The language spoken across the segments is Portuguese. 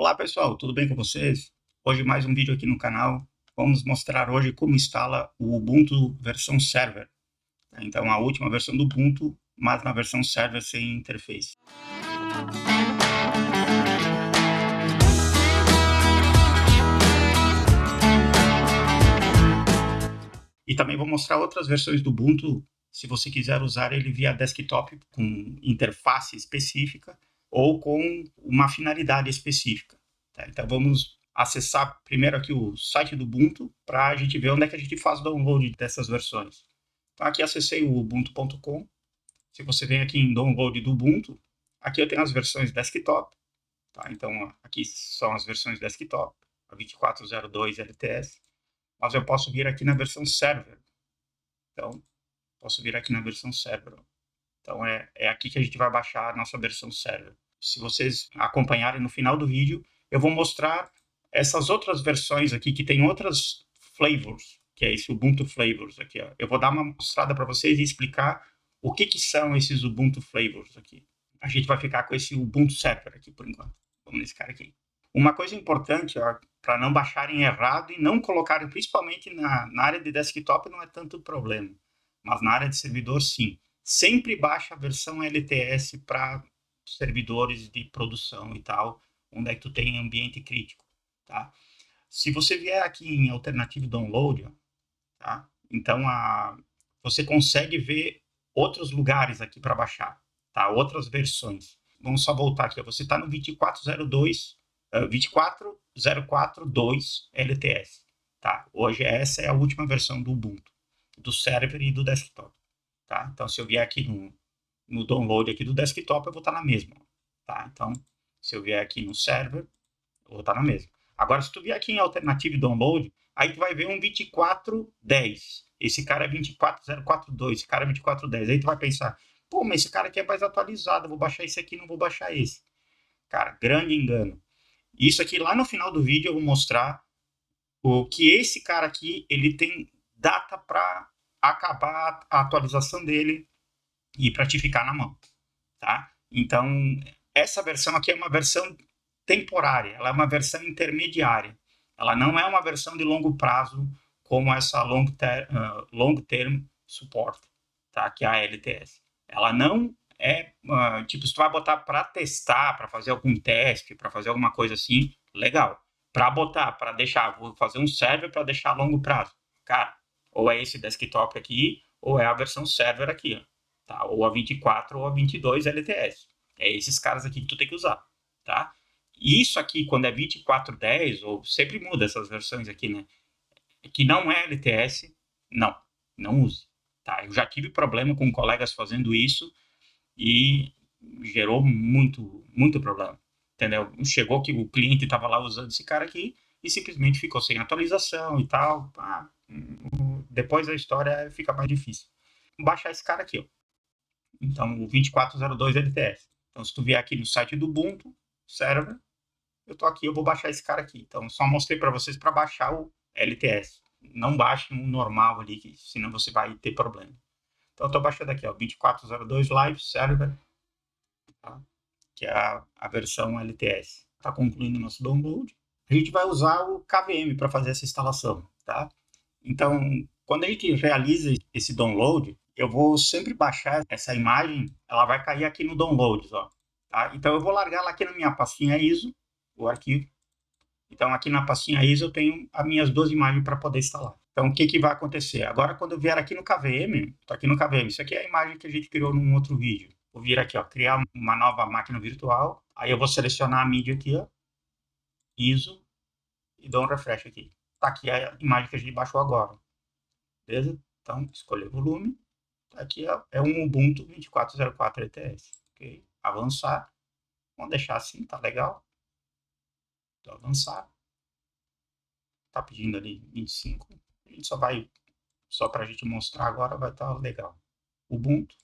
Olá pessoal, tudo bem com vocês? Hoje mais um vídeo aqui no canal. Vamos mostrar hoje como instala o Ubuntu versão server. Então a última versão do Ubuntu, mas na versão server sem interface. E também vou mostrar outras versões do Ubuntu, se você quiser usar ele via desktop com interface específica ou com uma finalidade específica. Tá? Então vamos acessar primeiro aqui o site do Ubuntu para a gente ver onde é que a gente faz o download dessas versões. Então aqui acessei o ubuntu.com. Se você vem aqui em download do Ubuntu, aqui eu tenho as versões desktop. Tá? Então aqui são as versões desktop, a 24.02 LTS. Mas eu posso vir aqui na versão server. Então, posso vir aqui na versão server. Então, é aqui que a gente vai baixar a nossa versão server. Se vocês acompanharem no final do vídeo, eu vou mostrar essas outras versões aqui, que tem outras flavors, que é esse Ubuntu Flavors aqui. Ó. Eu vou dar uma mostrada para vocês e explicar o que são esses Ubuntu Flavors aqui. A gente vai ficar com esse Ubuntu Server aqui, por enquanto. Vamos nesse cara aqui. Uma coisa importante, para não baixarem errado e não colocarem, principalmente na área de desktop, não é tanto problema. Mas na área de servidor, sim. Sempre baixa a versão LTS para servidores de produção e tal, onde é que tu tem ambiente crítico, tá? Se você vier aqui em Alternative Download, tá? Então você consegue ver outros lugares aqui para baixar, tá? Outras versões. Vamos só voltar aqui. Você está no 24042 LTS, tá? Hoje essa é a última versão do Ubuntu, do server e do desktop, tá? Então se eu vier aqui no download aqui do desktop, eu vou estar na mesma, tá? Então se eu vier aqui no server, eu vou estar na mesma. Agora se tu vier aqui em Alternative Download, aí tu vai ver um 2410. Esse cara é 24042, esse cara é 2410. Aí tu vai pensar, pô, mas esse cara aqui é mais atualizado, eu vou baixar esse aqui, não vou baixar esse. Cara, grande engano. Isso aqui, lá no final do vídeo, eu vou mostrar o que esse cara aqui, ele tem data para acabar a atualização dele e para te ficar na mão, tá? Então, essa versão aqui é uma versão temporária, ela é uma versão intermediária. Ela não é uma versão de longo prazo como essa long term support, tá? Que é a LTS. Ela não é, tipo, se tu vai botar para testar, para fazer algum teste, para fazer alguma coisa assim, legal. Para botar, para deixar, vou fazer um server para deixar a longo prazo. Cara, ou é esse desktop aqui, ou é a versão server aqui, ó, tá? Ou a 24 ou a 22 LTS. É esses caras aqui que tu tem que usar, tá? Isso aqui, quando é 2410, ou sempre muda essas versões aqui, né? Que não é LTS, não use, tá? Eu já tive problema com colegas fazendo isso, e gerou muito problema, entendeu? Chegou que o cliente estava lá usando esse cara aqui e simplesmente ficou sem atualização e tal. Depois a história fica mais difícil. Vou baixar esse cara aqui, ó. Então, o 2402 LTS. Então, se tu vier aqui no site do Ubuntu, server, eu tô aqui, eu vou baixar esse cara aqui. Então, só mostrei para vocês para baixar o LTS. Não baixe um normal ali, que senão você vai ter problema. Então, eu estou baixando aqui, ó, 2402 Live Server, tá? Que é a versão LTS. Está concluindo o nosso download. A gente vai usar o KVM para fazer essa instalação, tá? Então, quando a gente realiza esse download, eu vou sempre baixar essa imagem, ela vai cair aqui no Downloads, ó, tá? Então, eu vou largar ela aqui na minha pastinha ISO, o arquivo. Então, aqui na pastinha ISO, eu tenho as minhas duas imagens para poder instalar. Então, o que vai acontecer? Agora, quando eu vier aqui no KVM, estou aqui no KVM, isso aqui é a imagem que a gente criou num outro vídeo. Vou vir aqui, ó, criar uma nova máquina virtual. Aí eu vou selecionar a mídia aqui, ó, ISO, e dou um refresh aqui. Tá aqui a imagem que a gente baixou agora. Beleza? Então, escolher volume. Aqui é um Ubuntu 2404 LTS. Ok? Avançar. Vamos deixar assim, tá legal. Então, avançar. Tá pedindo ali 25. A gente só pra gente mostrar agora, vai estar legal. Ubuntu.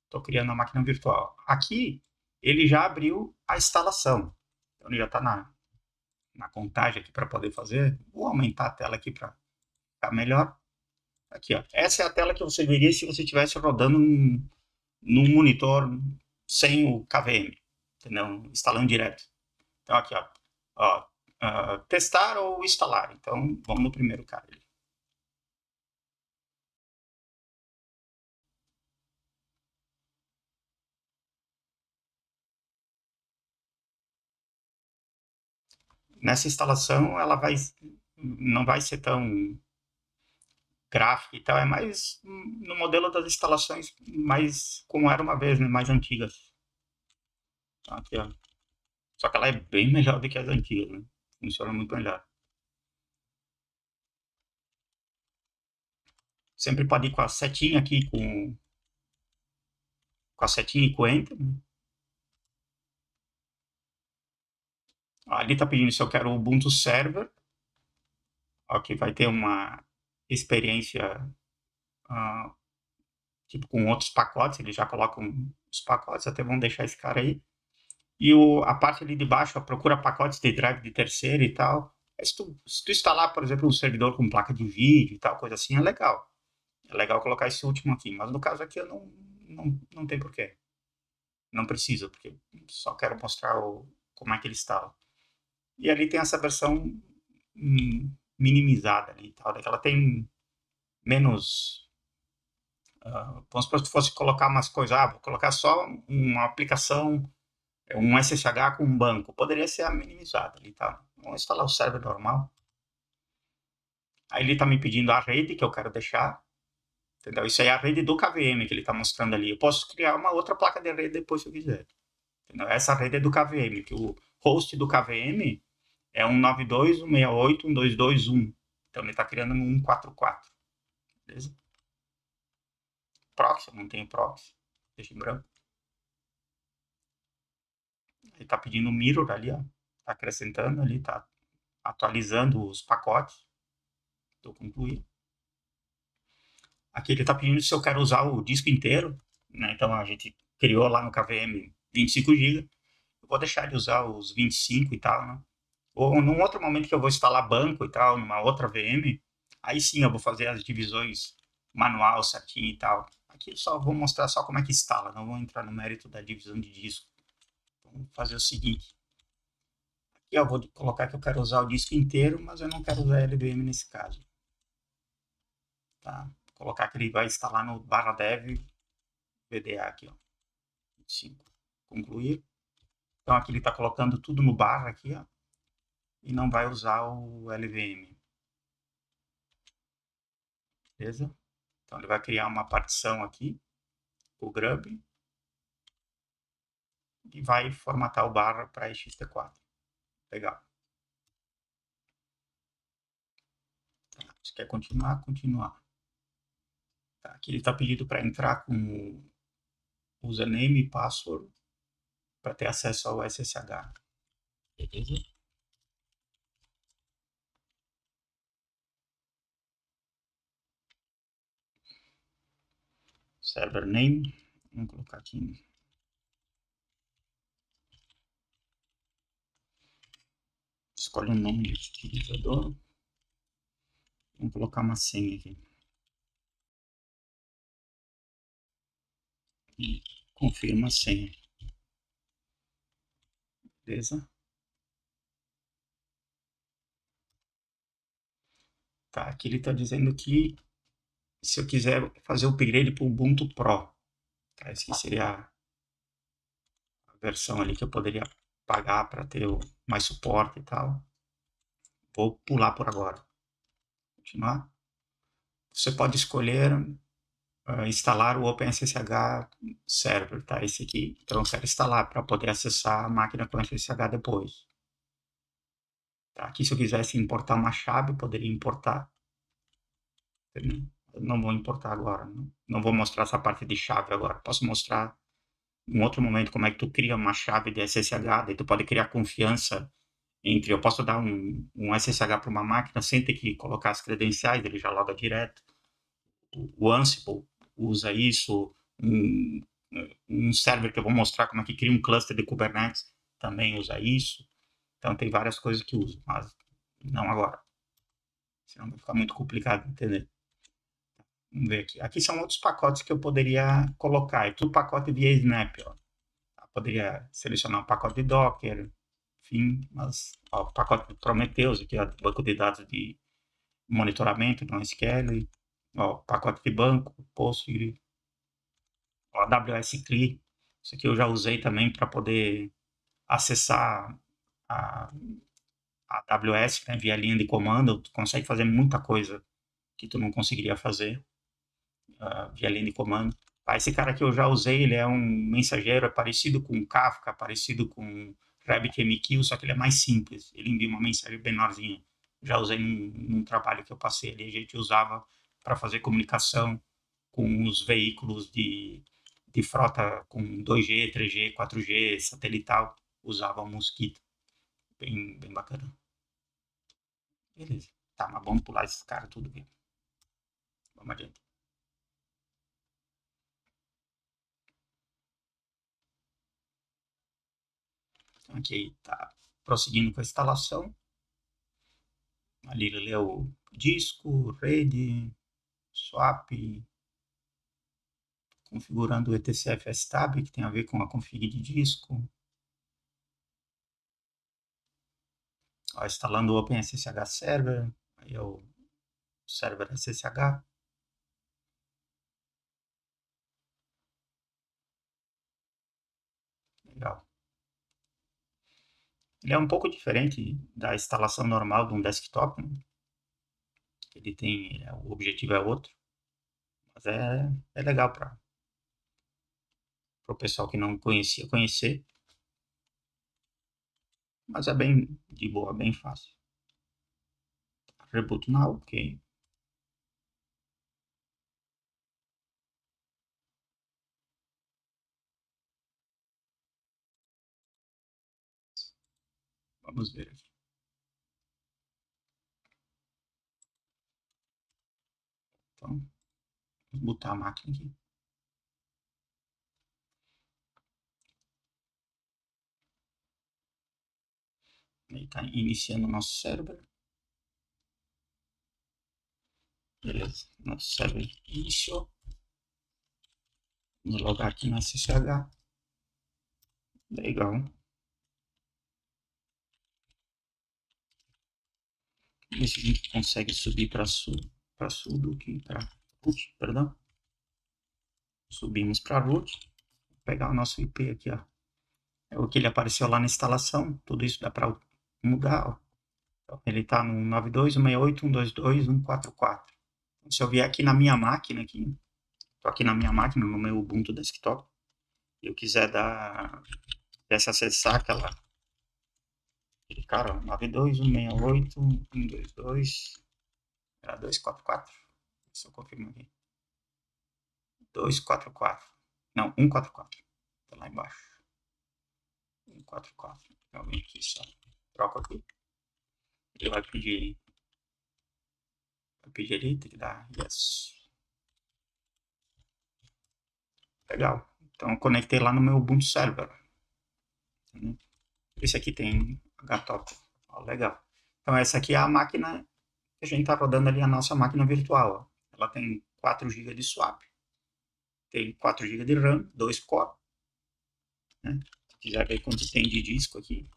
Estou criando a máquina virtual. Aqui, ele já abriu a instalação. Então, ele já está na contagem aqui para poder fazer. Vou aumentar a tela aqui para ficar melhor. Aqui, ó. Essa é a tela que você veria se você estivesse rodando num monitor sem o KVM, entendeu? Instalando direto. Então, aqui, ó, testar ou instalar. Então, vamos no primeiro cara. Nessa instalação, ela não vai ser tão gráfica e tal, é mais no modelo das instalações mais como era uma vez, né, mais antigas. Então, aqui, ó. Só que ela é bem melhor do que as antigas, né? Funciona muito melhor. Sempre pode ir com a setinha aqui, com a setinha e com o Enter, né? Ali tá pedindo se eu quero o Ubuntu Server, ó, que vai ter uma experiência ah, tipo com outros pacotes, eles já colocam os pacotes, até vão deixar esse cara aí. E a parte ali de baixo, ó, procura pacotes de drive de terceiro e tal. Se tu instalar, por exemplo, um servidor com placa de vídeo e tal, coisa assim, é legal. É legal colocar esse último aqui, mas no caso aqui eu não tem porquê. Não precisa, porque só quero mostrar como é que ele instala. E ali tem essa versão minimizada ali e tal, daí ela tem menos. Vamos supor que tu fosse colocar umas coisas, vou colocar só uma aplicação, um SSH com um banco, poderia ser a minimizada ali, tá? Vamos instalar o server normal. Aí ele tá me pedindo a rede que eu quero deixar, entendeu? Isso aí é a rede do KVM que ele tá mostrando ali. Eu posso criar uma outra placa de rede depois se eu quiser. Entendeu? Essa rede é do KVM, que o host do KVM é 192.168.1.221. Então ele está criando um 144. Beleza? Proxy, não tem proxy. Deixa em branco. Ele está pedindo mirror ali, ó. Está acrescentando ali, está atualizando os pacotes. Estou concluindo. Aqui ele está pedindo se eu quero usar o disco inteiro. Né? Então a gente criou lá no KVM 25 GB. Eu vou deixar de usar os 25 e tal, né? Ou num outro momento que eu vou instalar banco e tal, numa outra VM, aí sim eu vou fazer as divisões manual certinho e tal. Aqui eu só vou mostrar só como é que instala, não vou entrar no mérito da divisão de disco. Vamos fazer o seguinte. Aqui eu vou colocar que eu quero usar o disco inteiro, mas eu não quero usar LVM nesse caso. Tá? Vou colocar que ele vai instalar no /dev VDA aqui, ó. 25. Concluir. Então aqui ele está colocando tudo no barra aqui, ó. E não vai usar o LVM. Beleza? Então ele vai criar uma partição aqui, o grub, e vai formatar o barra para ext4. Legal. Tá. Se quer continuar, continuar. Tá. Aqui ele está pedindo para entrar com o username e password para ter acesso ao SSH. Beleza? Server name. Vamos colocar aqui. Escolhe um nome de utilizador. Vamos colocar uma senha aqui. E confirma a senha. Beleza? Tá, aqui ele está dizendo que se eu quiser fazer o upgrade para o Ubuntu Pro, tá? Essa seria a versão ali que eu poderia pagar para ter mais suporte e tal. Vou pular por agora. Continuar. Você pode escolher instalar o OpenSSH Server, tá? Esse aqui. Então eu quero instalar para poder acessar a máquina com SSH depois. Tá? Aqui se eu quisesse importar uma chave, eu poderia importar. Eu não vou importar agora. Não vou mostrar essa parte de chave agora. Posso mostrar em outro momento como é que tu cria uma chave de SSH, daí tu pode criar confiança entre, eu posso dar um SSH para uma máquina sem ter que colocar as credenciais, ele já loga direto. O Ansible usa isso, um server que eu vou mostrar como é que cria um cluster de Kubernetes também usa isso. Então tem várias coisas que usam, mas não agora. Senão vai ficar muito complicado de entender. Vamos ver aqui. Aqui são outros pacotes que eu poderia colocar. É tudo pacote via Snap. Ó. Eu poderia selecionar um pacote de Docker, enfim, mas ó, o pacote Prometheus, aqui, ó, banco de dados de monitoramento no SQL, ó, pacote de banco, Postgre, ó, AWS CLI, isso aqui eu já usei também para poder acessar a, a AWS, né, via linha de comando, tu consegue fazer muita coisa que tu não conseguiria fazer via linha de comando. Esse cara que eu já usei, ele é um mensageiro, é parecido com Kafka, parecido com RabbitMQ, só que ele é mais simples. Ele envia uma mensagem menorzinha. Já usei num trabalho que eu passei ali, a gente usava para fazer comunicação com os veículos de frota com 2G, 3G, 4G, satelital, usava o Mosquito. Bem bacana. Beleza. Tá, mas vamos pular esses caras tudo aqui. Vamos adiante. Então aqui tá prosseguindo com a instalação. Ali ele leu disco, rede, swap, configurando o etcf stab, que tem a ver com a config de disco. Ó, instalando o OpenSSH Server, aí é o server SSH. Legal. Ele é um pouco diferente da instalação normal de um desktop, né? Ele tem, o objetivo é outro, mas é legal para o pessoal que não conhecia conhecer, mas é bem de boa, bem fácil. Reboot now, ok. Vamos ver aqui. Então, vamos botar a máquina aqui. Ele está iniciando o nosso server. Beleza, nosso server iniciou. Vamos logar aqui no SSH. Legal. Ver se a gente consegue subir para sudo aqui, para root, perdão. Subimos para root. Vou pegar o nosso IP aqui, ó. É o que ele apareceu lá na instalação. Tudo isso dá para mudar, ó. Então, ele está no 92.168.122.144. Então, se eu vier aqui na minha máquina, aqui, tô aqui na minha máquina, no meu Ubuntu Desktop, e eu quiser acessar aquela, aquele cara, 92.168.122, era 244. Se eu confirmo aqui. 244. Não, 144. Tá lá embaixo. 144. Realmente aqui só. Troca aqui. Ele vai pedir. Vai pedir ali, tem que dar yes. Legal. Então eu conectei lá no meu Ubuntu Server. Esse aqui tem HTOP. Ó, legal. Então essa aqui é a máquina que a gente está rodando ali, a nossa máquina virtual. Ó. Ela tem 4 GB de swap. Tem 4 GB de RAM, 2 core. Né? Se quiser ver quanto tem de disco aqui.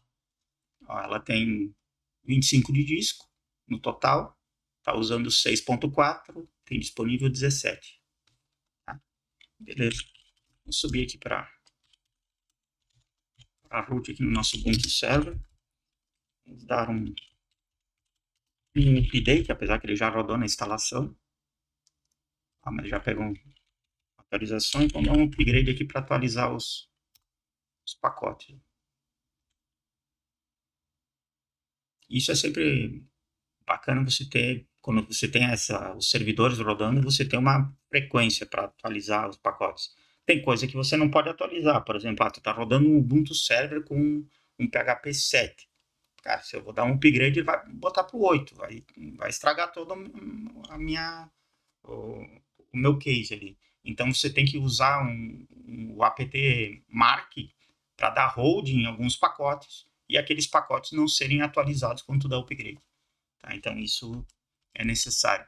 Ó, ela tem 25 de disco no total. Está usando 6.4, tem disponível 17. Tá? Beleza. Vou subir aqui para a root aqui no nosso Ubuntu Server. Vamos dar um update, apesar que ele já rodou na instalação. Mas já pegou atualizações. Vamos dar um upgrade aqui para atualizar os pacotes. Isso é sempre bacana você ter, quando você tem os servidores rodando, você tem uma frequência para atualizar os pacotes. Tem coisa que você não pode atualizar, por exemplo, tu está rodando um Ubuntu Server com um PHP 7. Cara, se eu vou dar um upgrade, ele vai botar para o 8, vai estragar todo o, o meu case ali. Então você tem que usar o apt mark para dar hold em alguns pacotes e aqueles pacotes não serem atualizados quando tu dá upgrade. Tá? Então isso é necessário.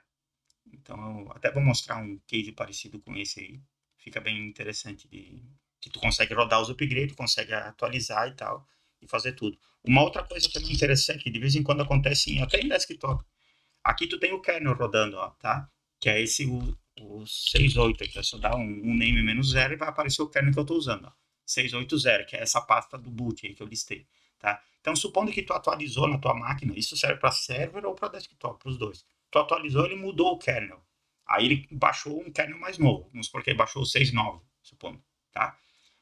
Então eu até vou mostrar um case parecido com esse aí. Fica bem interessante que tu consegue rodar os upgrades, consegue atualizar e tal. e fazer tudo. Uma outra coisa também interessante, que de vez em quando acontece até em desktop. Aqui tu tem o kernel rodando, ó, tá? Que é esse, o 68 aqui. Se eu dar um name -0, vai aparecer o kernel que eu estou usando, ó. 680, que é essa pasta do boot aí que eu listei, tá? Então, supondo que tu atualizou na tua máquina, isso serve para server ou para desktop, para os dois. Tu atualizou, ele mudou o kernel. Aí ele baixou um kernel mais novo, vamos supor que ele baixou o 6.9, supondo, tá?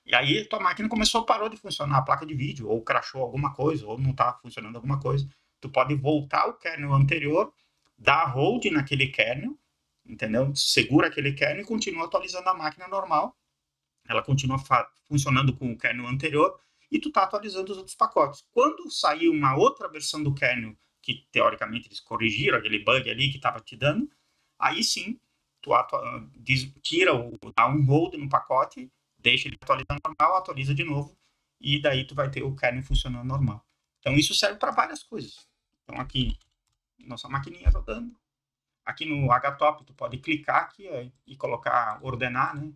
E aí tua máquina parou de funcionar, a placa de vídeo, ou crashou alguma coisa, ou não está funcionando alguma coisa. Tu pode voltar ao kernel anterior, dar hold naquele kernel, entendeu? Segura aquele kernel e continua atualizando a máquina normal. Ela continua funcionando com o kernel anterior e tu está atualizando os outros pacotes. Quando sair uma outra versão do kernel, que teoricamente eles corrigiram aquele bug ali que estava te dando, aí sim, tu tira dá um hold no pacote, deixa ele atualizar normal, atualiza de novo, e daí tu vai ter o kernel funcionando normal. Então isso serve para várias coisas. Então aqui, nossa maquininha rodando. Aqui no HTOP, tu pode clicar aqui ó, e colocar, ordenar, né?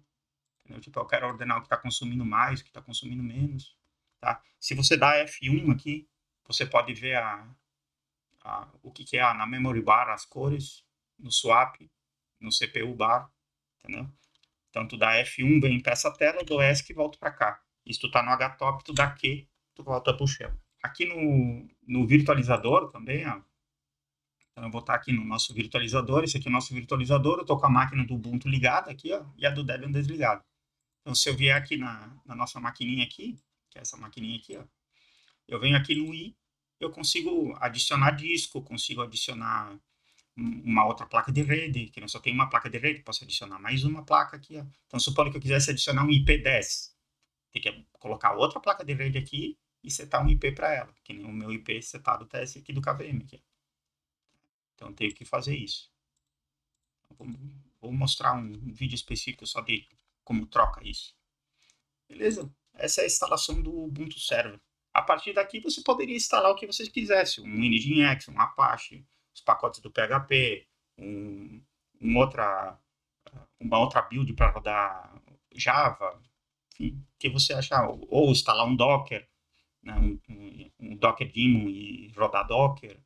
Tipo, eu quero ordenar o que está consumindo mais, o que está consumindo menos. Tá? Se você dá F1 aqui, você pode ver o que é na memory bar, as cores, no swap, no CPU bar, entendeu? Então, tu dá F1, vem para essa tela, eu dou ESC e volto para cá. E se tu tá no HTOP, tu dá Q, tu volta para o shell. Aqui no virtualizador também, ó, então eu vou estar aqui no nosso virtualizador, esse aqui é o nosso virtualizador, eu estou com a máquina do Ubuntu ligada aqui, ó, e a do Debian desligada. Então, se eu vier aqui na nossa maquininha aqui, que é essa maquininha aqui, ó, eu venho aqui no i, eu consigo adicionar disco, consigo adicionar uma outra placa de rede, que não só tem uma placa de rede, posso adicionar mais uma placa aqui, ó. Então, supondo que eu quisesse adicionar um IP10, tem que colocar outra placa de rede aqui e setar um IP para ela, que nem o meu IP setado tá esse aqui do KVM aqui. Então, eu tenho que fazer isso. Vou mostrar um vídeo específico só de como troca isso. Beleza? Essa é a instalação do Ubuntu Server. A partir daqui, você poderia instalar o que você quisesse. Um Nginx, um Apache, os pacotes do PHP, uma outra build para rodar Java, enfim, o que você achar. Ou instalar um Docker, né, um Docker Daemon e rodar Docker,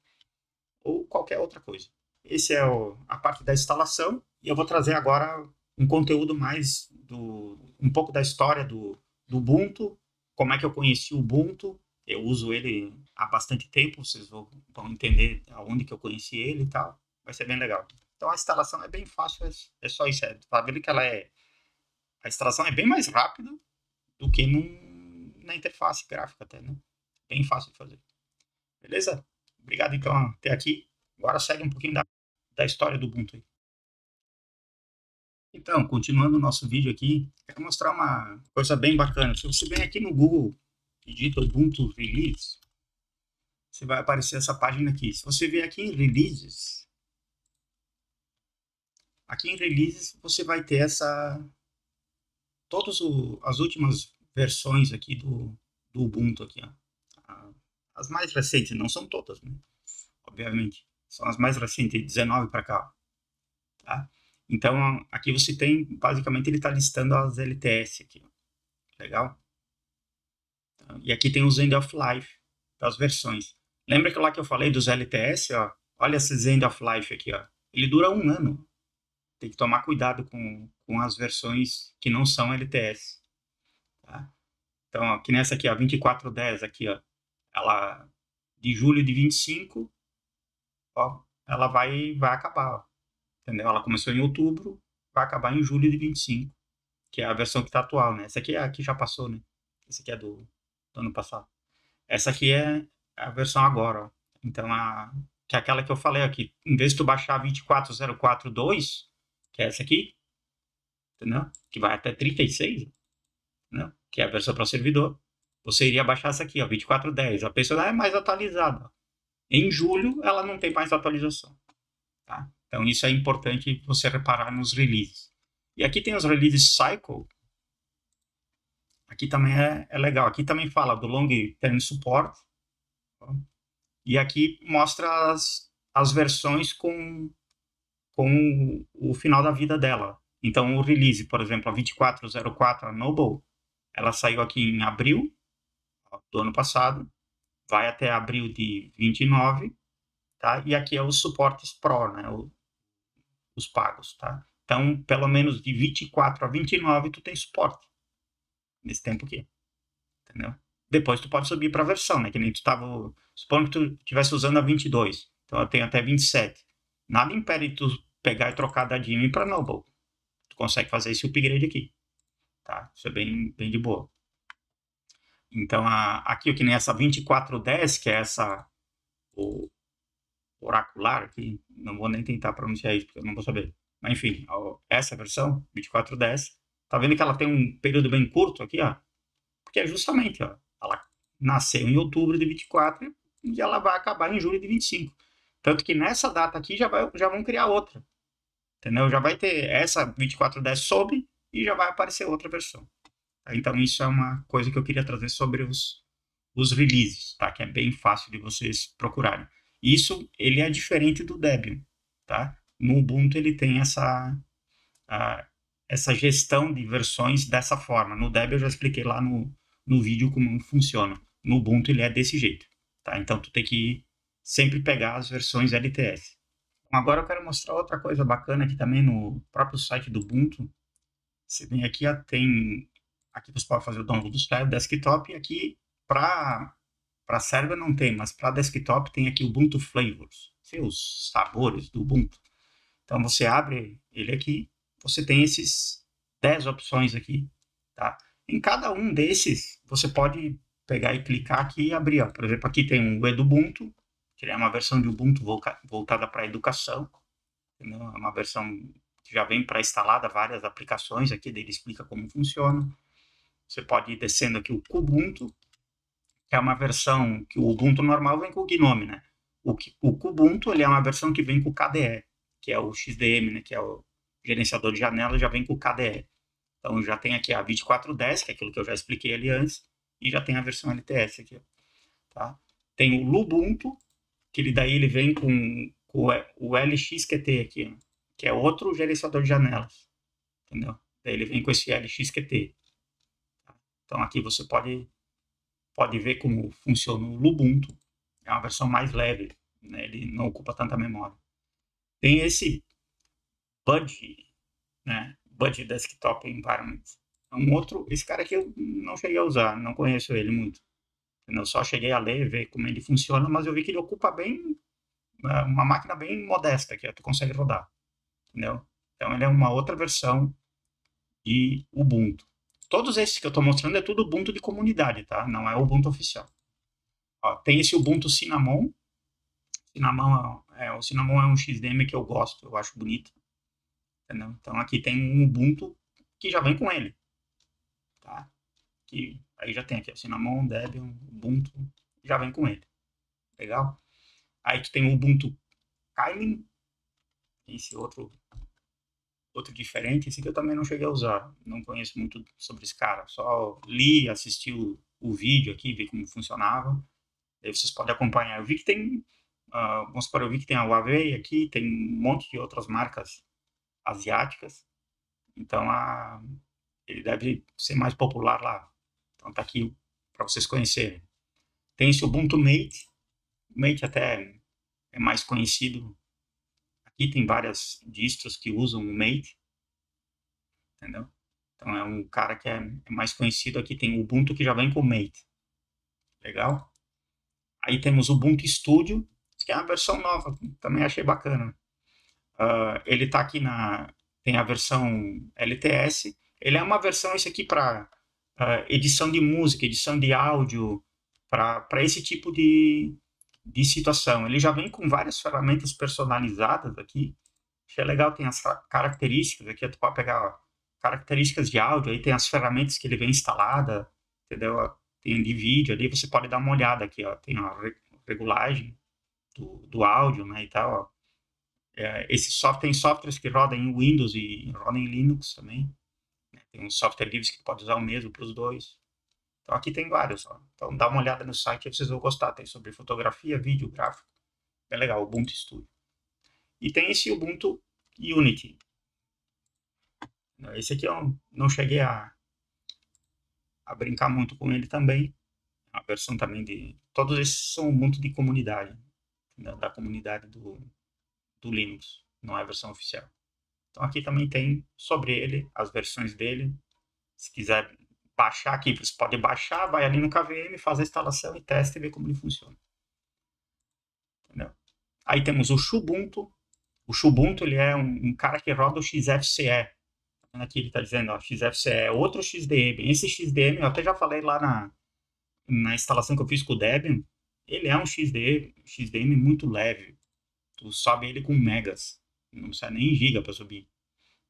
ou qualquer outra coisa. Essa é a parte da instalação, e eu vou trazer agora um conteúdo mais um pouco da história do Ubuntu, como é que eu conheci o Ubuntu. Eu uso ele há bastante tempo, vocês vão entender aonde que eu conheci ele e tal. Vai ser bem legal. Então a instalação é bem fácil, é só isso. Tá vendo que a instalação é bem mais rápida do que na interface gráfica até, né? Bem fácil de fazer. Beleza? Obrigado então até aqui. Agora segue um pouquinho da história do Ubuntu aí. Então, continuando o nosso vídeo aqui, quero mostrar uma coisa bem bacana. Se você vem aqui no Google e digita Ubuntu Release, você vai aparecer essa página aqui. Se você vier aqui em Releases, você vai ter todas as últimas versões aqui do Ubuntu aqui, ó. As mais recentes, não são todas, né? Obviamente, são as mais recentes, 19 para cá, tá? Então, aqui você tem, basicamente, ele está listando as LTS aqui, ó. Legal? Então, e aqui tem os End of Life das versões. Lembra que lá que eu falei dos LTS, ó? Olha esses End of Life aqui, ó. Ele dura 1 ano. Tem que tomar cuidado com as versões que não são LTS, tá? Então, aqui nessa aqui, ó, 2410 aqui, ó, ela de julho de 25, ó, ela vai acabar, ó, entendeu? Ela começou em outubro, vai acabar em julho de 25, que é a versão que está atual, né? Essa aqui é a que já passou, né? Essa aqui é do ano passado. Essa aqui é a versão agora, ó. Então, que é aquela que eu falei aqui, em vez de tu baixar 24042, que é essa aqui, entendeu? Que vai até 36, né? Que é a versão para o servidor. Você iria baixar essa aqui, ó, 2410. A pessoa é mais atualizada. Em julho, ela não tem mais atualização. Tá? Então, isso é importante você reparar nos releases. E aqui tem os releases cycle. Aqui também é legal. Aqui também fala do Long Term Support. Tá? E aqui mostra as versões com o final da vida dela. Então, o release, por exemplo, a 2404, a Noble, ela saiu aqui em abril. ó, do ano passado, vai até abril de 29, tá? E aqui é os suportes Pro, né? Os pagos, tá? Então, pelo menos de 24 a 29 tu tem suporte nesse tempo aqui, entendeu? Depois tu pode subir para a versão, né? Que nem tu tava, supondo que tu estivesse usando a 22, então eu tenho até 27. Nada impede tu pegar e trocar da Jimmy para Noble. Tu consegue fazer esse upgrade aqui, tá? Isso é bem de boa. Então, aqui, que nem essa 2410, que é essa o oracular aqui, não vou nem tentar pronunciar isso, porque eu não vou saber. Mas, enfim, essa versão, 2410, tá vendo que ela tem um período bem curto aqui, ó? Porque é justamente, ó, ela nasceu em outubro de 24 e ela vai acabar em julho de 25. Tanto que nessa data aqui já vão criar outra, entendeu? Já vai ter essa 2410 sob e já vai aparecer outra versão. Então, isso é uma coisa que eu queria trazer sobre os releases, tá? Que é bem fácil de vocês procurarem. Isso, ele é diferente do Debian, tá? No Ubuntu, ele tem essa gestão de versões dessa forma. No Debian, eu já expliquei lá no vídeo como funciona. No Ubuntu, ele é desse jeito, tá? Então, tu tem que sempre pegar as versões LTS. Agora, eu quero mostrar outra coisa bacana aqui também no próprio site do Ubuntu. Você vem aqui, ó, aqui você pode fazer o download do file desktop, e aqui para server não tem, mas para desktop tem aqui o Ubuntu Flavors, os sabores do Ubuntu. Então você abre ele aqui, você tem esses 10 opções aqui, tá? Em cada um desses, você pode pegar e clicar aqui e abrir, ó. Por exemplo, aqui tem o Edubuntu, que é uma versão de Ubuntu voltada para a educação, entendeu? É uma versão que já vem pré-instalada, várias aplicações aqui, ele explica como funciona. Você pode ir descendo aqui o Kubuntu, que é uma versão que o Ubuntu normal vem com o GNOME, né? O Kubuntu, ele é uma versão que vem com o KDE, que é o XDM, né? Que é o gerenciador de janelas, já vem com o KDE. Então, já tem aqui a 2410, que é aquilo que eu já expliquei ali antes, e já tem a versão LTS aqui, tá? Tem o Lubuntu, que ele vem com o LXQT aqui, que é outro gerenciador de janelas, entendeu? Daí ele vem com esse LXQT. Tá? Então, aqui você pode ver como funciona o Lubuntu. É uma versão mais leve, né? Ele não ocupa tanta memória. Tem esse Budgie, né? Budgie Desktop Environment. Esse cara aqui eu não cheguei a usar, não conheço ele muito. Eu só cheguei a ler, ver como ele funciona, mas eu vi que ele ocupa uma máquina bem modesta, que tu consegue rodar, entendeu? Então ele é uma outra versão de Ubuntu. Todos esses que eu estou mostrando é tudo Ubuntu de comunidade, tá? Não é Ubuntu oficial. Ó, tem esse Ubuntu Cinnamon. O Cinnamon é um XDM que eu gosto, eu acho bonito. Entendeu? Então aqui tem um Ubuntu que já vem com ele. Tá? Aí já tem aqui o Cinnamon, Debian, Ubuntu, já vem com ele. Legal? Aí tu tem o Ubuntu Kylin, esse outro diferente, esse que eu também não cheguei a usar. Não conheço muito sobre esse cara. Só li, assisti o vídeo aqui, vi como funcionava. Aí vocês podem acompanhar. Eu vi que tem, vamos supor, eu vi que tem a Huawei aqui, tem um monte de outras marcas asiáticas. Então, ele deve ser mais popular lá. Então, tá aqui para vocês conhecerem. Tem esse Ubuntu Mate. O Mate até é mais conhecido. Aqui tem várias distros que usam o Mate. Entendeu? Então, é um cara que é mais conhecido. Aqui tem o Ubuntu que já vem com o Mate. Legal? Aí temos o Ubuntu Studio, que é uma versão nova. Também achei bacana. Ele tá aqui tem a versão LTS. Ele é uma versão, esse aqui, para edição de música, edição de áudio, para esse tipo de situação. Ele já vem com várias ferramentas personalizadas aqui. Achei legal, tem as características aqui, tu pode pegar características de áudio, aí tem as ferramentas que ele vem instalada, entendeu? Tem de vídeo ali, você pode dar uma olhada aqui, ó. Tem a regulagem do áudio, né, e tal, ó. Tem softwares que rodam em Windows e rodam em Linux também. Né? Tem uns software livres que pode usar o mesmo para os dois. Então aqui tem vários. Ó. Então dá uma olhada no site e vocês vão gostar. Tem sobre fotografia, vídeo, gráfico. É legal, Ubuntu Studio. E tem esse Ubuntu Unity. Esse aqui eu não cheguei a brincar muito com ele também. A versão também de... Todos esses são muito de comunidade, né, da comunidade do Linux, não é a versão oficial. Então aqui também tem sobre ele, as versões dele. Se quiser baixar aqui, você pode baixar, vai ali no KVM, faz a instalação e testa e vê como ele funciona. Entendeu? Aí temos o Xubuntu. O Xubuntu ele é um cara que roda o XFCE. Aqui ele está dizendo, ó, XFCE é outro XDM. Esse XDM, eu até já falei lá na instalação que eu fiz com o Debian, ele é um XDM muito leve. Tu sobe ele com megas. Não precisa nem giga para subir.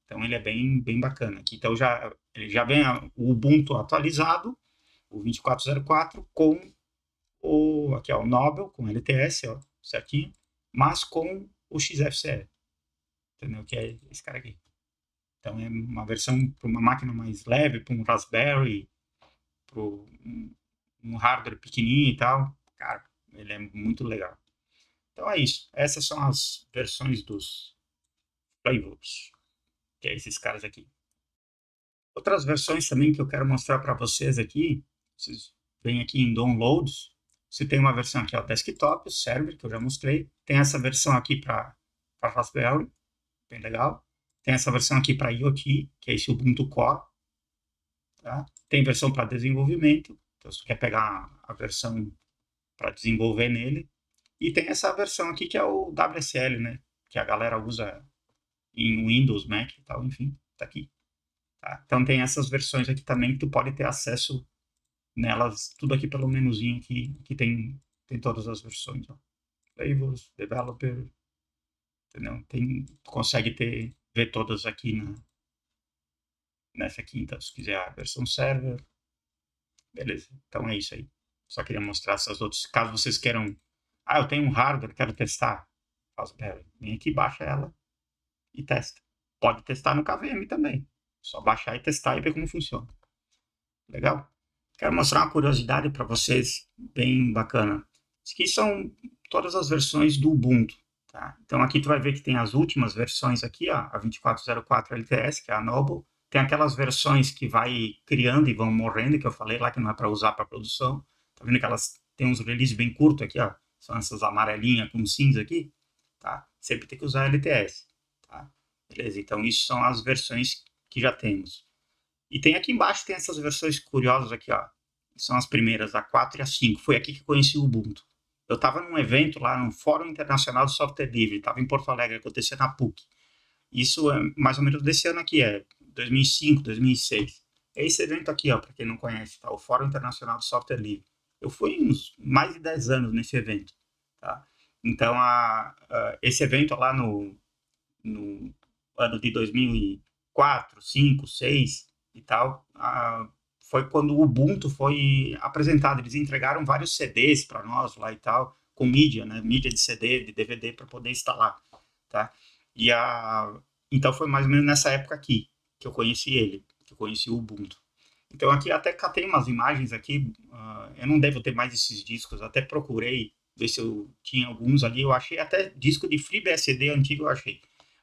Então ele é bem bacana. Aqui, então ele já vem o Ubuntu atualizado, o 24.04, com aqui, ó, o Nobel, com LTS, ó, certinho, mas com o XFCE. Entendeu? Que é esse cara aqui. Então é uma versão para uma máquina mais leve, para um Raspberry, para um hardware pequenininho e tal. Cara, ele é muito legal. Então é isso. Essas são as versões dos flavors, que é esses caras aqui. Outras versões também que eu quero mostrar para vocês aqui, vocês vêm aqui em downloads, você tem uma versão aqui, ó, desktop, o server, que eu já mostrei. Tem essa versão aqui para Raspberry, bem legal. Tem essa versão aqui para IoT, que é esse Ubuntu Core. Tá? Tem versão para desenvolvimento, então você quer pegar a versão para desenvolver nele. E tem essa versão aqui que é o WSL, né? Que a galera usa em Windows, Mac e tal, enfim, tá aqui. Tá? Então tem essas versões aqui também que tu pode ter acesso nelas, tudo aqui pelo menuzinho aqui, que tem todas as versões. Ó. Flavors, Developer, entendeu? Tu consegue ver todas aqui nessa aqui, então, se quiser a versão server. Beleza, então é isso aí. Só queria mostrar essas outras. Caso vocês queiram. Ah, eu tenho um hardware, quero testar. Vem aqui, baixa ela e testa. Pode testar no KVM também. Só baixar e testar e ver como funciona. Legal? Quero mostrar uma curiosidade para vocês, bem bacana. Isso aqui são todas as versões do Ubuntu. Tá? Então aqui tu vai ver que tem as últimas versões aqui, ó, a 2404 LTS, que é a Noble. Tem aquelas versões que vai criando e vão morrendo, que eu falei lá que não é para usar para produção. Tá vendo que elas têm uns releases bem curtos aqui, ó. São essas amarelinhas com cinza aqui. Tá? Sempre tem que usar LTS. Tá? Beleza, então isso são as versões que já temos. E tem aqui embaixo, tem essas versões curiosas aqui, ó. São as primeiras, a 4 e a 5. Foi aqui que eu conheci o Ubuntu. Eu estava num evento lá no Fórum Internacional do Software Livre, estava em Porto Alegre, acontecia na PUC. Isso é mais ou menos desse ano aqui, é 2005, 2006. É esse evento aqui, ó, para quem não conhece, tá? O Fórum Internacional do Software Livre. Eu fui uns mais de 10 anos nesse evento, tá? Então, esse evento lá no ano de 2004, 5, 6 e tal, foi quando o Ubuntu foi apresentado. Eles entregaram vários CDs para nós lá e tal, com mídia, né? Mídia de CD, de DVD para poder instalar, tá? E então foi mais ou menos nessa época aqui que eu conheci ele, que eu conheci o Ubuntu. Então aqui até catei umas imagens aqui, eu não devo ter mais esses discos, até procurei ver se eu tinha alguns ali, eu achei até disco de FreeBSD antigo, eu achei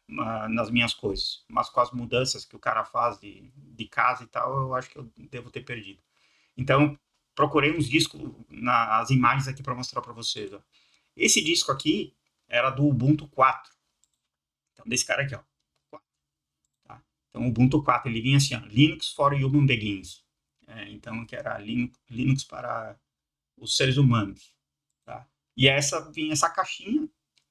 nas minhas coisas, mas com as mudanças que o cara faz de casa e tal, eu acho que eu devo ter perdido. Então procurei uns discos, as imagens aqui para mostrar para vocês. Ó. Esse disco aqui era do Ubuntu 4, então desse cara aqui, ó. Tá? Então o Ubuntu 4 ele vinha assim, ó, Linux for Human Beings. Então que era Linux para os seres humanos. Tá? E vinha essa caixinha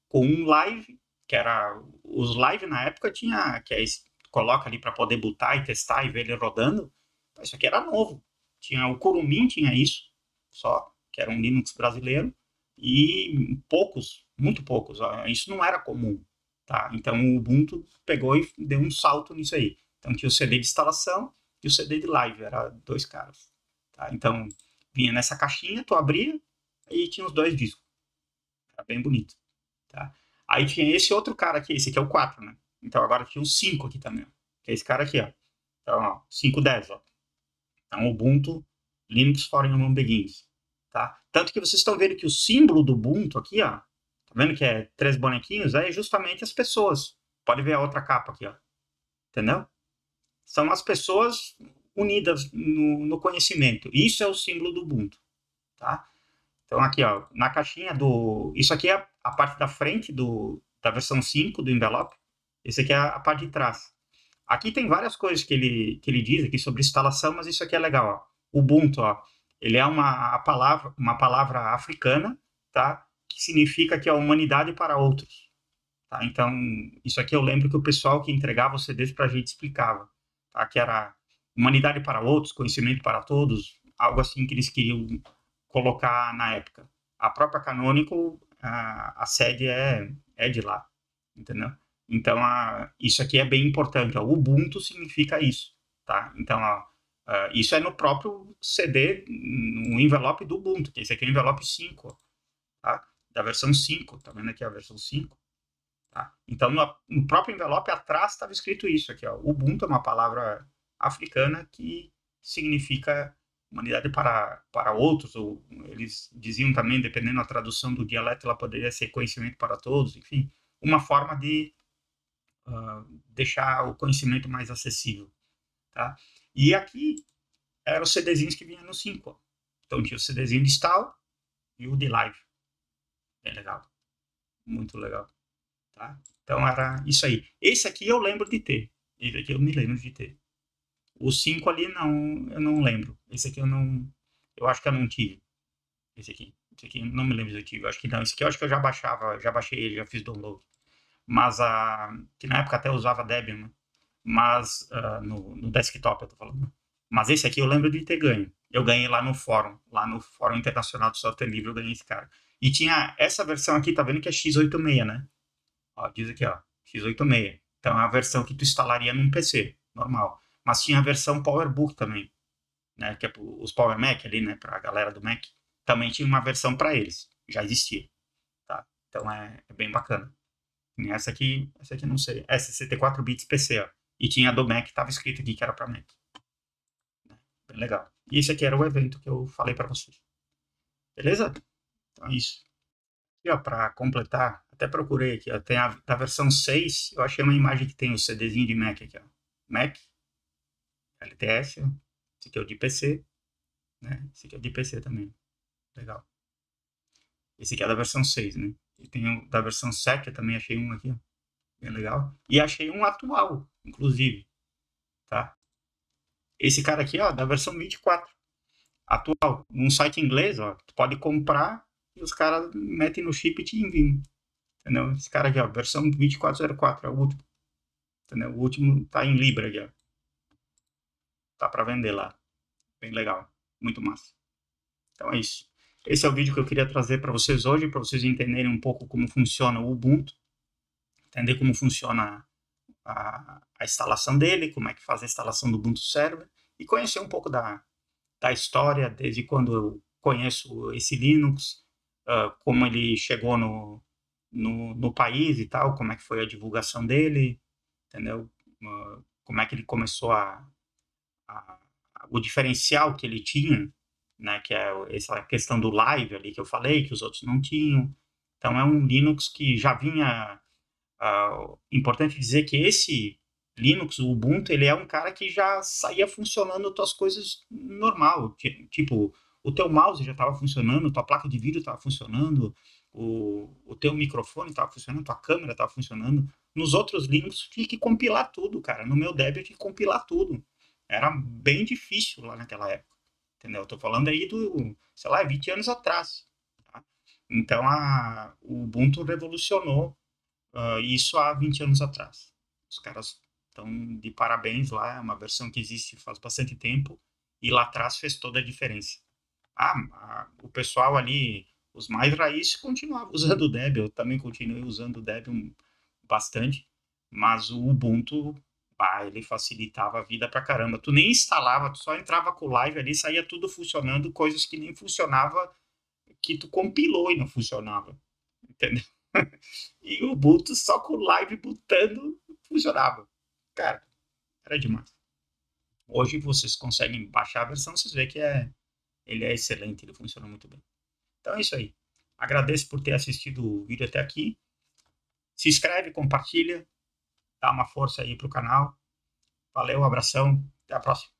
com um live, que era os live na época tinha, que é esse, coloca ali para poder botar e testar e ver ele rodando. Isso aqui era novo. Tinha o Kurumin, tinha isso, só, que era um Linux brasileiro, e poucos, muito poucos, isso não era comum. Tá? Então o Ubuntu pegou e deu um salto nisso aí. Então tinha o CD de instalação e o CD de live, era dois caras. Tá? Então vinha nessa caixinha, tu abria e tinha os dois discos. Era bem bonito. Tá? Aí tinha esse outro cara aqui, esse aqui é o 4, né? Então agora tinha o 5 aqui também, ó, que é esse cara aqui, ó. Então, ó, 5.10, ó. Então, Ubuntu Linux for Human Beings, tá? Tanto que vocês estão vendo que o símbolo do Ubuntu aqui, ó, tá vendo que é 3 bonequinhos? É justamente as pessoas. Pode ver a outra capa aqui, ó. Entendeu? São as pessoas unidas no conhecimento. Isso é o símbolo do Ubuntu. tá? Então aqui, ó, na caixinha do... Isso aqui é a parte da frente da versão 5 do envelope. Esse aqui é a parte de trás. Aqui tem várias coisas que ele diz aqui sobre instalação, mas isso aqui é legal, ó. Ubuntu, ó, ele é uma palavra africana, tá? Que significa que é a humanidade para outros. Tá? Então, isso aqui eu lembro que o pessoal que entregava os CDs para a gente explicava, tá? Que era humanidade para outros, conhecimento para todos, algo assim que eles queriam colocar na época. A própria Canonical, a sede é de lá, entendeu? Então, isso aqui é bem importante. Ó. Ubuntu significa isso, tá? Então, isso é no próprio CD, no envelope do Ubuntu, que esse aqui é o envelope 5, tá? Da versão 5, tá vendo aqui a versão 5? Tá? Então, no próprio envelope atrás estava escrito isso aqui, ó. Ubuntu é uma palavra africana que significa humanidade para outros, ou eles diziam também, dependendo da tradução do dialeto, ela poderia ser conhecimento para todos, enfim, uma forma de deixar o conhecimento mais acessível, tá? E aqui eram os CDzinhos que vinham no 5, ó. Então tinha o CDzinho de install e o de live. Bem legal, muito legal. Tá? Então era isso aí. Esse aqui eu lembro de ter. Esse aqui eu me lembro de ter. O 5 ali não, eu não lembro. Esse aqui eu não. Eu acho que eu não tive. Esse aqui. Esse aqui eu não me lembro se eu tive. Eu acho que não. Esse aqui eu acho que eu já baixava, já baixei ele, já fiz download. Mas que na época até usava Debian, né? Mas no desktop eu tô falando. Mas esse aqui eu lembro de ter ganho. Eu ganhei lá no Fórum Internacional de Software Livre, eu ganhei esse cara. E tinha essa versão aqui, tá vendo que é x86, né? Ó, diz aqui, ó, x86. Então é a versão que tu instalaria num PC, normal. Mas tinha a versão PowerBook também, né? Que é os Power Mac ali, né? Pra galera do Mac. Também tinha uma versão para eles. Já existia, tá? Então é bem bacana. E essa aqui não sei. É 64 bits PC, ó. E tinha a do Mac, tava escrito aqui que era para Mac. Né? Bem legal. E esse aqui era o evento que eu falei para vocês. Beleza? Então é isso. E ó, para completar, até procurei aqui, ó, tem da versão 6, eu achei uma imagem que tem o CDzinho de Mac aqui, ó. Mac, LTS, ó. Esse aqui é o de PC, né? Esse aqui é o de PC também. Legal. Esse aqui é da versão 6, né? E tem o da versão 7, eu também achei um aqui, ó. Bem legal. E achei um atual, inclusive, tá? Esse cara aqui, ó, da versão 24, atual. Num site inglês, ó, tu pode comprar e os caras metem no chip e te enviam. Entendeu? Esse cara aqui, ó, versão 2404, é o último. Entendeu? O último tá em Libra aqui, ó. Tá para vender lá. Bem legal. Muito massa. Então é isso. Esse é o vídeo que eu queria trazer para vocês hoje, para vocês entenderem um pouco como funciona o Ubuntu, entender como funciona a instalação dele, como é que faz a instalação do Ubuntu Server e conhecer um pouco da história, desde quando eu conheço esse Linux, como ele chegou no país e tal, como é que foi a divulgação dele, entendeu? Como é que ele começou o diferencial que ele tinha, né, que é essa questão do live ali que eu falei, que os outros não tinham. Então é um Linux que já vinha. Importante dizer que esse Linux, o Ubuntu, ele é um cara que já saía funcionando as tuas coisas normal. Tipo, o teu mouse já estava funcionando, tua placa de vídeo estava funcionando, o teu microfone estava funcionando, tua câmera estava funcionando. Nos outros Linux, tinha que compilar tudo, cara. No meu Debian, eu tinha que compilar tudo. Era bem difícil lá naquela época, entendeu? Eu tô falando aí sei lá, 20 anos atrás, tá? Então, o Ubuntu revolucionou isso há 20 anos atrás. Os caras estão de parabéns lá, é uma versão que existe faz bastante tempo, e lá atrás fez toda a diferença. O pessoal ali, os mais raízes, continuavam usando o Debian, eu também continuei usando o Debian bastante, mas o Ubuntu, ele facilitava a vida pra caramba. Tu nem instalava, tu só entrava com o live ali, saía tudo funcionando, coisas que nem funcionava, que tu compilou e não funcionava, entendeu? E o Ubuntu só com o live botando funcionava. Cara, era demais. Hoje vocês conseguem baixar a versão, vocês veem que ele é excelente, ele funciona muito bem. Então é isso aí. Agradeço por ter assistido o vídeo até aqui. Se inscreve, compartilha, dá uma força aí pro canal. Valeu, abração, até a próxima.